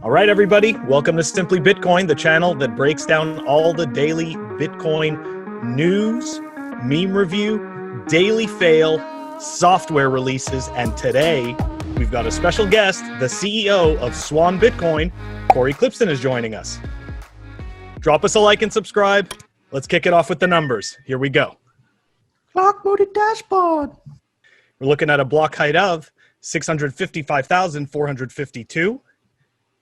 All right, everybody, welcome to Simply Bitcoin, the channel that breaks down all the daily Bitcoin news, meme review, daily fail, software releases, and today we've got a special guest, the CEO of Swan Bitcoin, Cory Klippsten is joining us. Drop us a like and subscribe. Let's kick it off with the numbers. Here we go. Clock mode dashboard. We're looking at a block height of 655,452.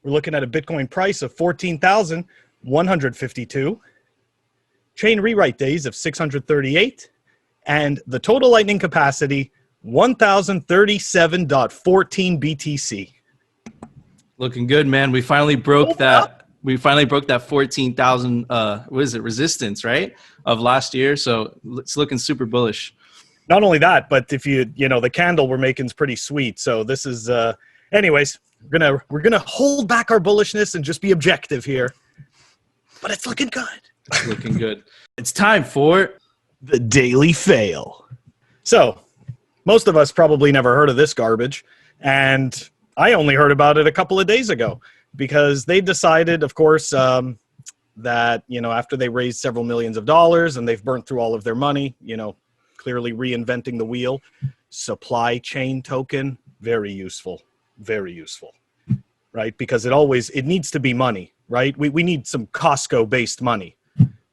We're looking at a Bitcoin price of 14,152. Chain rewrite days of 638. And the total lightning capacity, 1,037.14 BTC. Looking good, man. We finally broke that. We finally broke that 14,000, resistance, right? Of last year. So it's looking super bullish. Not only that, but if you the candle we're making is pretty sweet. So this is, anyways, we're gonna hold back our bullishness and just be objective here. But it's looking good. It's looking good. It's time for the daily fail. So most of us probably never heard of this garbage, and I only heard about it a couple of days ago because they decided, of course, that after they raised several millions of dollars and they've burnt through all of their money, clearly reinventing the wheel. Supply chain token, very useful, right? Because it needs to be money, right? We need some Costco-based money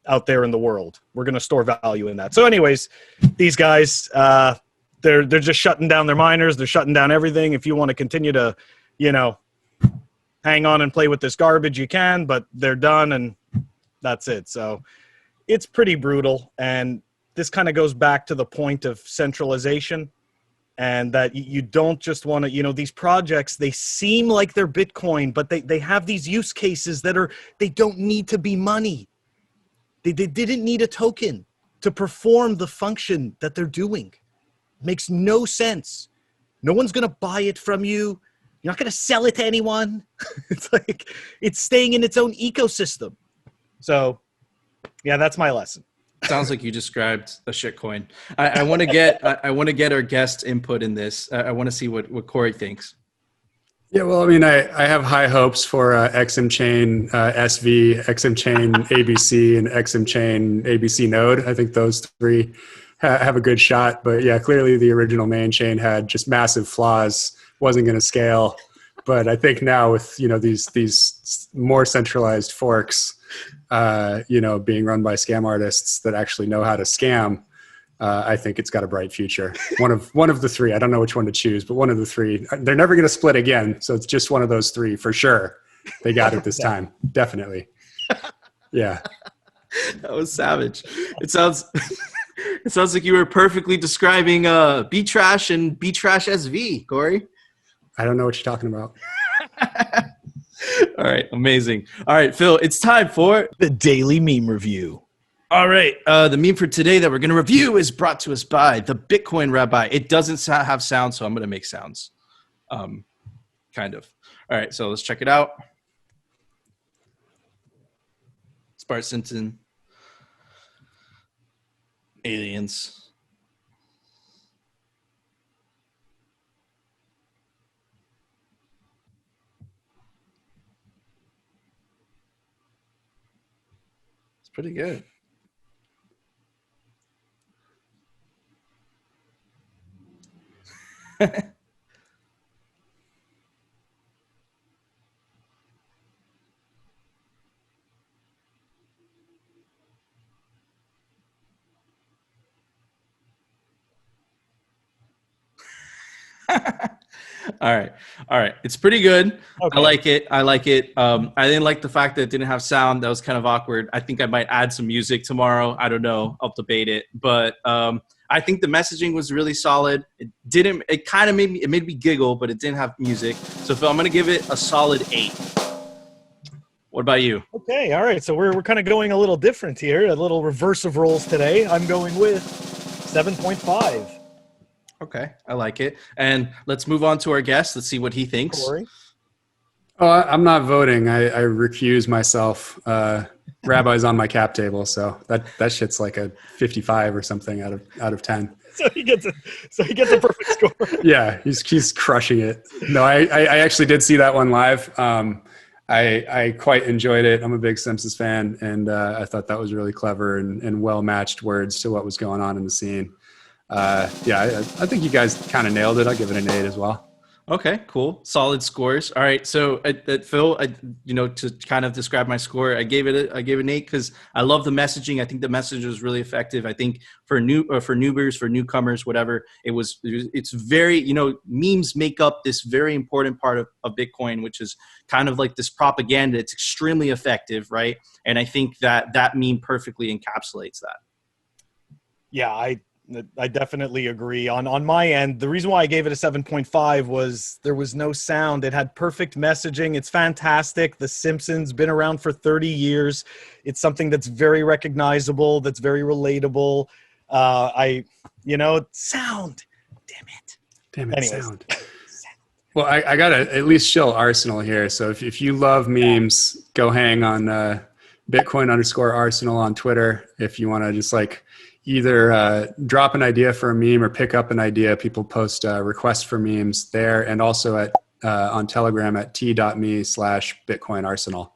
out there in the world. We're going to store value in that. So anyways, these guys, they're just shutting down their miners. They're shutting down everything. If you want to continue to, hang on and play with this garbage, you can, but they're done and that's it. So it's pretty brutal. And this kind of goes back to the point of centralization and that you don't just want to, these projects, they seem like they're Bitcoin, but they have these use cases they don't need to be money. They didn't need a token to perform the function that they're doing. It makes no sense. No one's going to buy it from you. You're not going to sell it to anyone. It's like it's staying in its own ecosystem. So, yeah, that's my lesson. Sounds like you described a shitcoin. I want to get our guest input in this. I want to see what Cory thinks. Yeah, well, I mean, I have high hopes for XM Chain SV, XM Chain ABC, and XM Chain ABC Node. I think those three have a good shot. But yeah, clearly the original main chain had just massive flaws, wasn't going to scale. But I think now with these more centralized forks, being run by scam artists that actually know how to scam, I think it's got a bright future. One of the three. I don't know which one to choose, but one of the three. They're never going to split again, so it's just one of those three for sure. They got it this time, definitely. Yeah, that was savage. It sounds like you were perfectly describing B-Trash and B-Trash SV, Cory. I don't know what you're talking about. All right, amazing. All right, Phil, it's time for the daily meme review. All right, the meme for today that we're going to review is brought to us by the Bitcoin Rabbi. It doesn't have sound, so I'm going to make sounds, kind of. All right, so let's check it out. Bart Simpson, aliens. It's pretty good. All right. It's pretty good. Okay. I like it. I didn't like the fact that it didn't have sound. That was kind of awkward. I think I might add some music tomorrow. I don't know. I'll debate it. But I think the messaging was really solid. It kind of made me giggle, but it didn't have music. So Phil, I'm going to give it a solid 8. What about you? Okay. All right. So we're kind of going a little different here, a little reverse of roles today. I'm going with 7.5. Okay, I like it. And let's move on to our guest. Let's see what he thinks. Cory? Oh, I'm not voting. I recuse myself. Rabbi's on my cap table, so that shit's like a 55 or something out of 10. So he gets a perfect score. Yeah, he's crushing it. No, I actually did see that one live. I quite enjoyed it. I'm a big Simpsons fan, and I thought that was really clever and well matched words to what was going on in the scene. I think you guys kind of nailed it. I'll give it an 8 as well. Okay, cool. Solid scores. All right. So, Phil, to kind of describe my score, I gave it an 8 because I love the messaging. I think the message was really effective. I think for newbies, for newcomers, whatever, it's very, memes make up this very important part of Bitcoin, which is kind of like this propaganda. It's extremely effective, right? And I think that meme perfectly encapsulates that. Yeah, I definitely agree. On my end, the reason why I gave it a 7.5 was there was no sound. It had perfect messaging. It's fantastic. The Simpsons been around for 30 years. It's something that's very recognizable, that's very relatable. Sound. Damn it, Anyways. sound. Well, I got to at least show Arsenal here. So if you love memes, go hang on Bitcoin_Arsenal on Twitter. If you want to just either drop an idea for a meme or pick up an idea, people post requests for memes there, and also on Telegram at t.me/BitcoinArsenal.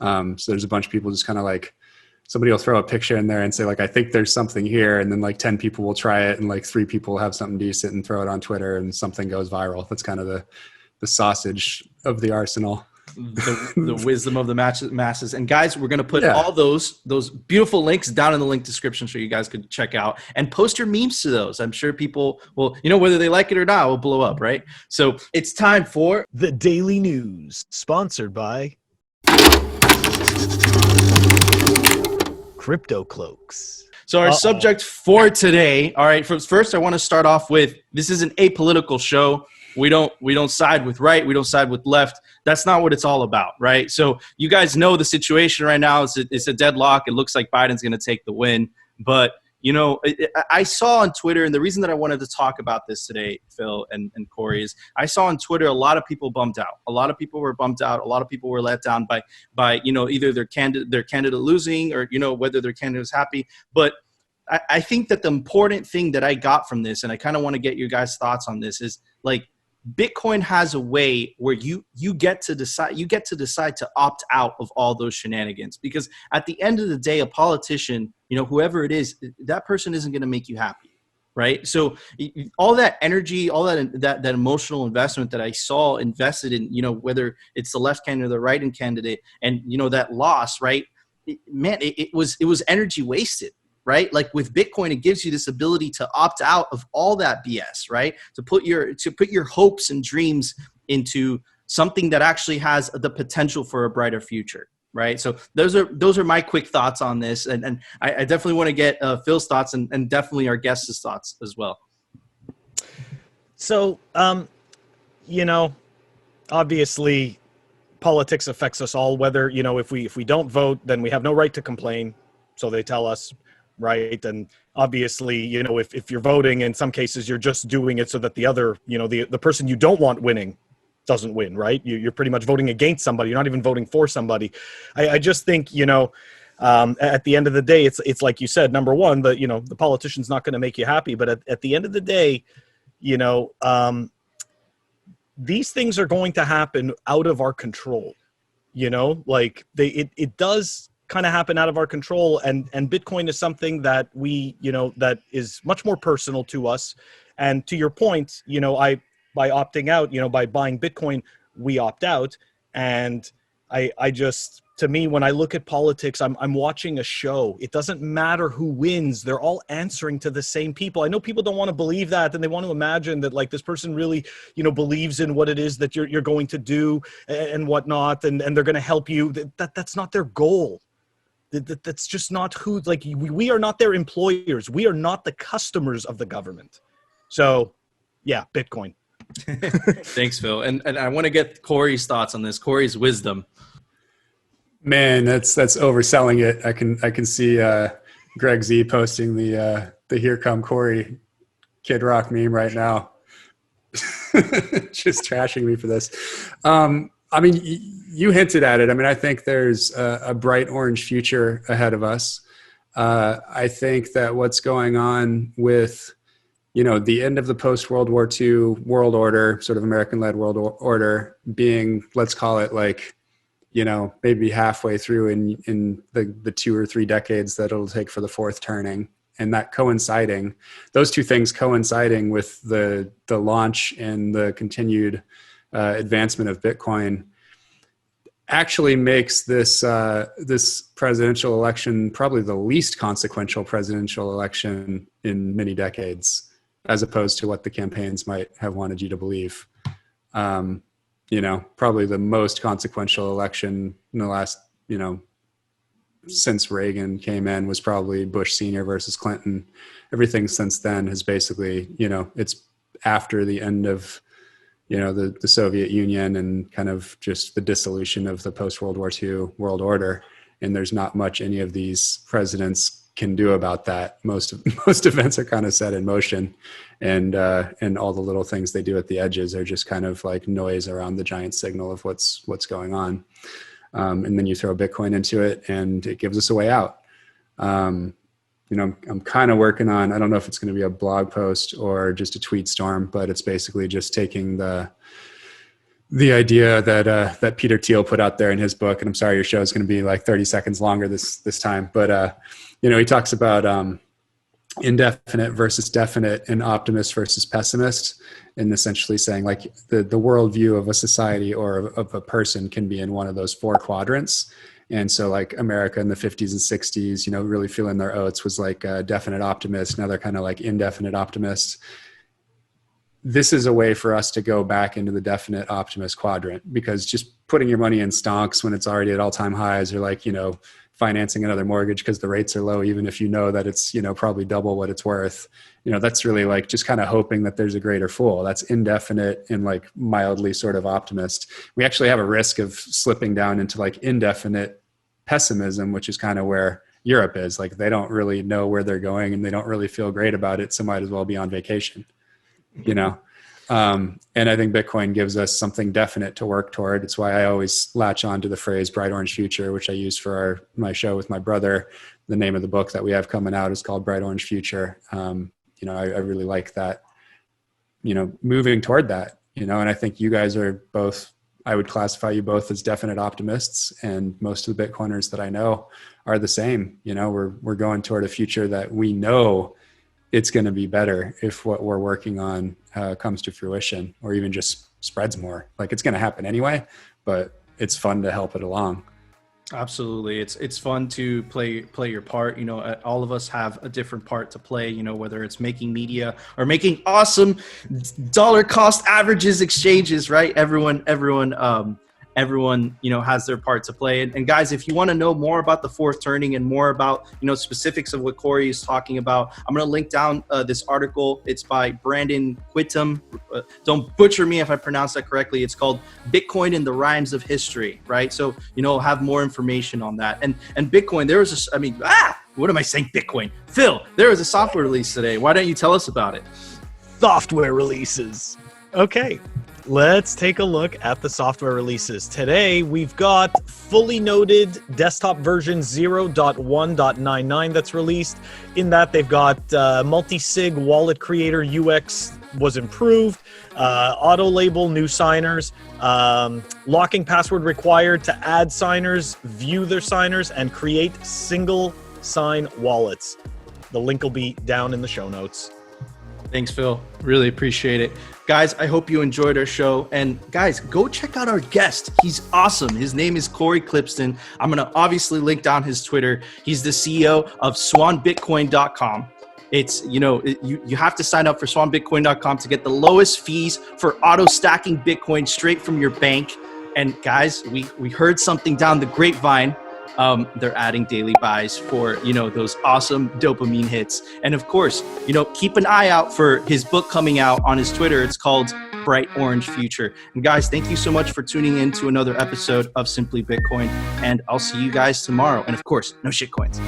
So there's a bunch of people just kind of somebody will throw a picture in there and say I think there's something here, and then 10 people will try it, and 3 people will have something decent and throw it on Twitter, and something goes viral. That's kind of the sausage of the arsenal. The wisdom of the masses. And guys, we're going to put all those beautiful links down in the link description so you guys could check out and post your memes to those. I'm sure people will, whether they like it or not, will blow up, right? So it's time for the Daily News, sponsored by Crypto Cloaks. So our subject for today, all right, first I want to start off with, this is an apolitical show. We don't side with right. We don't side with left. That's not what it's all about, right? So you guys know the situation right now. It's a deadlock. It looks like Biden's going to take the win. But, I saw on Twitter, and the reason that I wanted to talk about this today, Phil and Cory, is I saw on Twitter a lot of people bummed out. A lot of people were bummed out. A lot of people were let down by either their candidate losing or, whether their candidate was happy. But I think that the important thing that I got from this, and I kind of want to get your guys' thoughts on this, is Bitcoin has a way where you get to decide to opt out of all those shenanigans, because at the end of the day, a politician, whoever it is, that person isn't going to make you happy, right? So all that energy, all that emotional investment that I saw invested in, whether it's the left candidate or the right candidate, and that loss, right? It was energy wasted. Right? With Bitcoin, it gives you this ability to opt out of all that BS, right? To put your hopes and dreams into something that actually has the potential for a brighter future, right? So those are my quick thoughts on this. And I definitely want to get Phil's thoughts and definitely our guests' thoughts as well. So, obviously politics affects us all, whether, if we don't vote, then we have no right to complain. So they tell us, right? And obviously, if you're voting, in some cases, you're just doing it so that the other, the person you don't want winning doesn't win, right? You're pretty much voting against somebody. You're not even voting for somebody. I just think, at the end of the day, it's like you said, number one, the politician's not going to make you happy. But at the end of the day, these things are going to happen out of our control, it does kind of happen out of our control, and Bitcoin is something that we that is much more personal to us. And to your point, by opting out, by buying Bitcoin, we opt out. And I just, to me, when I look at politics, I'm watching a show. It doesn't matter who wins. They're all answering to the same people. I know people don't want to believe that, and they want to imagine that this person really, believes in what it is that you're going to do and whatnot, and they're going to help you. That's not their goal. That's just not who, we are not their employers. We are not the customers of the government. So yeah, Bitcoin. Thanks, Phil. And I want to get Cory's thoughts on this, Cory's wisdom. Man, that's overselling it. I can see Greg Z posting the "Here Come Cory" Kid Rock meme right now, just trashing me for this. You hinted at it. I think there's a bright orange future ahead of us. I think that what's going on with, the end of the post-World War II world order, sort of American-led world order, being, let's call it maybe halfway through in the 2 or 3 decades that it'll take for the fourth turning. And that those two things coinciding with the launch and the continued advancement of Bitcoin actually makes this presidential election probably the least consequential presidential election in many decades, as opposed to what the campaigns might have wanted you to believe. Probably the most consequential election in the last, since Reagan came in was probably Bush Sr. versus Clinton. Everything since then has basically, it's after the end of, the Soviet Union and kind of just the dissolution of the post-World War II world order. And there's not much any of these presidents can do about that. Most events are kind of set in motion, and all the little things they do at the edges are just kind of like noise around the giant signal of what's going on. And then you throw Bitcoin into it and it gives us a way out. I'm kind of working on, I don't know if it's going to be a blog post or just a tweet storm, but it's basically just taking the idea that Peter Thiel put out there in his book. And I'm sorry, your show is going to be like 30 seconds longer this time, but he talks about indefinite versus definite and optimist versus pessimist, and essentially saying like the worldview of a society or of a person can be in one of those 4 quadrants. And so like America in the 50s and 60s, really feeling their oats was like a definite optimist. Now they're kind of like indefinite optimists. This is a way for us to go back into the definite optimist quadrant, because just putting your money in stonks when it's already at all-time highs, or like, financing another mortgage because the rates are low, even if that it's, probably double what it's worth, that's really like just kind of hoping that there's a greater fool. That's indefinite and like mildly sort of optimist. We actually have a risk of slipping down into like indefinite pessimism, which is kind of where Europe is. Like they don't really know where they're going and they don't really feel great about it, so might as well be on vacation, And I think Bitcoin gives us something definite to work toward. It's why I always latch on to the phrase bright orange future, which I use for my show with my brother. The name of the book that we have coming out is called Bright Orange Future. I really like that, moving toward that, and I think you guys are both, I would classify you both as definite optimists, and most of the Bitcoiners that I know are the same. We're going toward a future that we know it's going to be better if what we're working on comes to fruition, or even just spreads more. Like it's going to happen anyway, but it's fun to help it along. Absolutely. It's fun to play your part. All of us have a different part to play, whether it's making media or making awesome dollar cost averages exchanges, right? Everyone has their part to play. And guys, if you want to know more about the fourth turning and more about, specifics of what Cory is talking about, I'm going to link down this article. It's by Brandon Quittem. Don't butcher me if I pronounce that correctly. It's called Bitcoin and the Rhymes of History, right? So, have more information on that. And Bitcoin, there was what am I saying? Bitcoin. Phil, there was a software release today. Why don't you tell us about it? Software releases. Okay. Let's take a look at the software releases. Today, we've got fully noded desktop version 0.1.99 that's released. In that, they've got multi-sig wallet creator UX was improved, auto-label new signers, locking password required to add signers, view their signers, and create single sign wallets. The link will be down in the show notes. Thanks, Phil. Really appreciate it. Guys, I hope you enjoyed our show. And guys, go check out our guest. He's awesome. His name is Cory Klippsten. I'm going to obviously link down his Twitter. He's the CEO of swanbitcoin.com. It's, you have to sign up for swanbitcoin.com to get the lowest fees for auto stacking Bitcoin straight from your bank. And guys, we heard something down the grapevine. They're adding daily buys for, those awesome dopamine hits. And of course, keep an eye out for his book coming out on his Twitter. It's called Bright Orange Future. And guys, thank you so much for tuning in to another episode of Simply Bitcoin. And I'll see you guys tomorrow. And of course, no shitcoins.